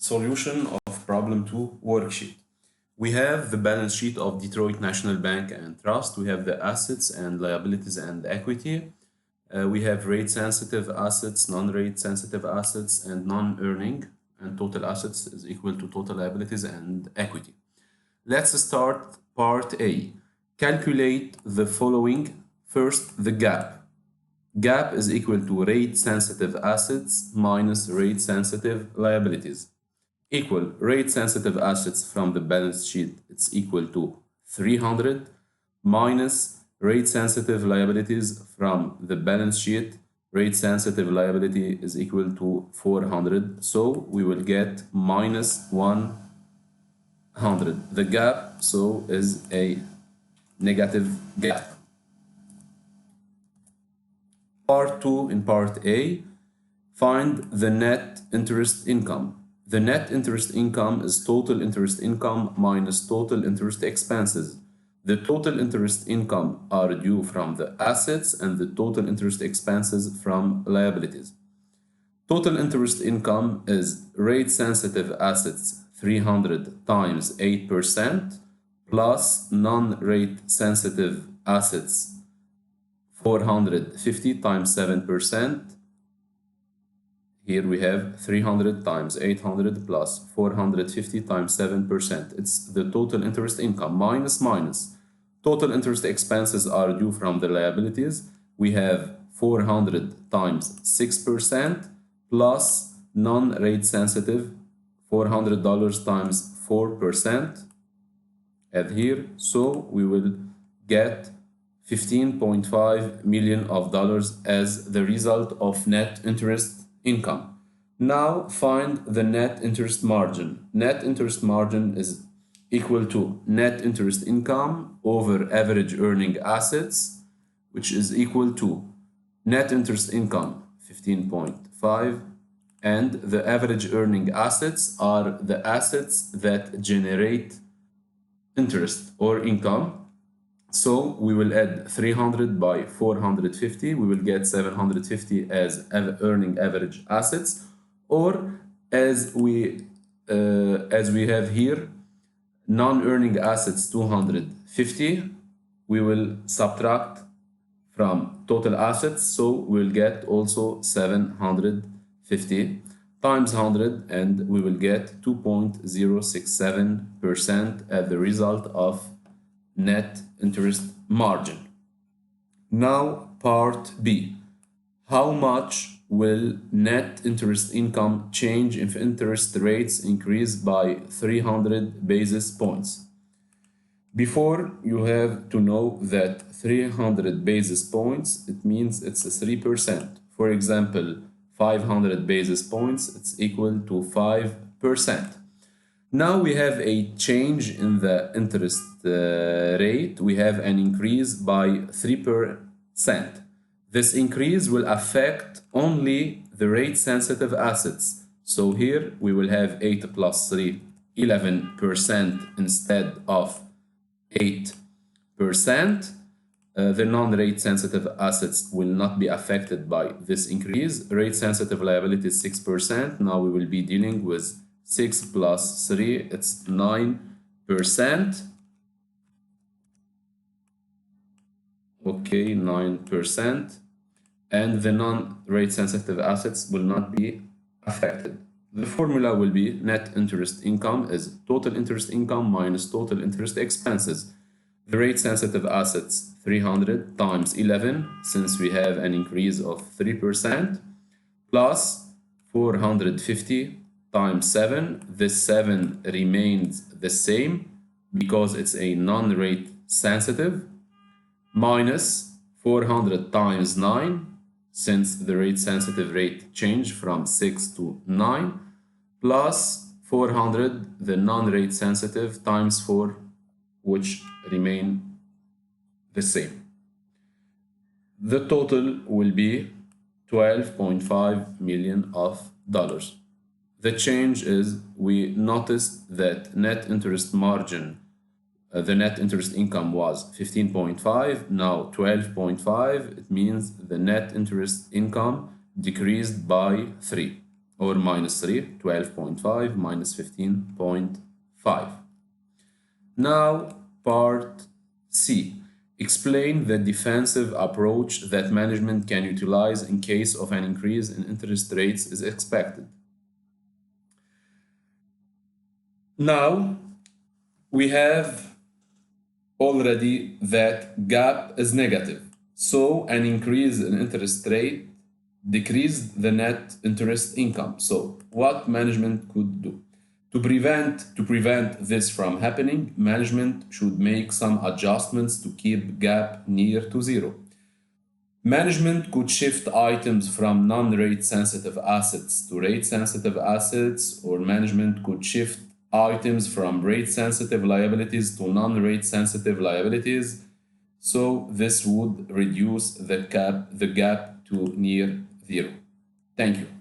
Solution of problem 2 worksheet. We have the balance sheet of Detroit National Bank and Trust. We have the assets and liabilities and equity. We have rate sensitive assets, non-rate sensitive assets, and non-earning, and total assets is equal to total liabilities and equity. Let's start part A. Calculate the following. First, the gap. Gap is equal to rate sensitive assets minus rate sensitive liabilities. Equal rate sensitive assets from the balance sheet, it's equal to 300 minus rate sensitive liabilities from the balance sheet. Rate sensitive liability is equal to 400, so we will get minus 100. The gap so is a negative gap. Part 2 in part A, find the net interest income. The net interest income is total interest income minus total interest expenses. The total interest income are due from the assets and the total interest expenses from liabilities. Total interest income is rate sensitive assets 300 times 8% plus non-rate sensitive assets 450 times 7%. Here we have 300 times 800 plus 450 times 7%. It's the total interest income minus. Total interest expenses are due from the liabilities. We have 400 times 6% plus non-rate sensitive $400 times 4%. Add here, so we will get $15.5 million as the result of net interest income. Now find the net interest margin. Net interest margin is equal to net interest income over average earning assets, which is equal to net interest income 15.5, and the average earning assets are the assets that generate interest or income. So we will add 300 by 450, we will get 750 as earning average assets, or as we have here, non-earning assets 250, we will subtract from total assets, so we'll get also 750 times 100, and we will get 2.067% as the result of net interest margin. Now part B. How much will net interest income change if interest rates increase by 300 basis points? Before, you have to know that 300 basis points, it means it's a 3%. For example, 500 basis points, it's equal to 5%. Now we have a change in the interest rate. We have an increase by 3%. This increase will affect only the rate sensitive assets. So here we will have 8 plus 3, 11% instead of 8%. The non-rate sensitive assets will not be affected by this increase. Rate sensitive liability is 6%. Now we will be dealing with 6 plus 3, it's 9%. Okay, 9%. And the non-rate sensitive assets will not be affected. The formula will be net interest income is total interest income minus total interest expenses. The rate sensitive assets 300 times 11, since we have an increase of 3%, plus 450 times 7. This 7 remains the same because it's a non-rate sensitive, minus 400 times 9, since the rate sensitive rate changed from 6 to 9, plus 400, the non-rate sensitive, times 4, which remain the same. The total will be $12.5 million. The change is we noticed that net interest margin, the net interest income was 15.5, now 12.5. It means the net interest income decreased by 3. or minus 3, 12.5 minus 15.5. Now, part C. Explain the defensive approach that management can utilize in case of an increase in interest rates is expected. Now, we have already that gap is negative. So an increase in interest rate decreased the net interest income. So what management could do? To prevent this from happening, management should make some adjustments to keep gap near to zero. Management could shift items from non-rate sensitive assets to rate sensitive assets, or management could shift items from rate sensitive liabilities to non-rate sensitive liabilities. So this would reduce the gap to near zero. Thank you.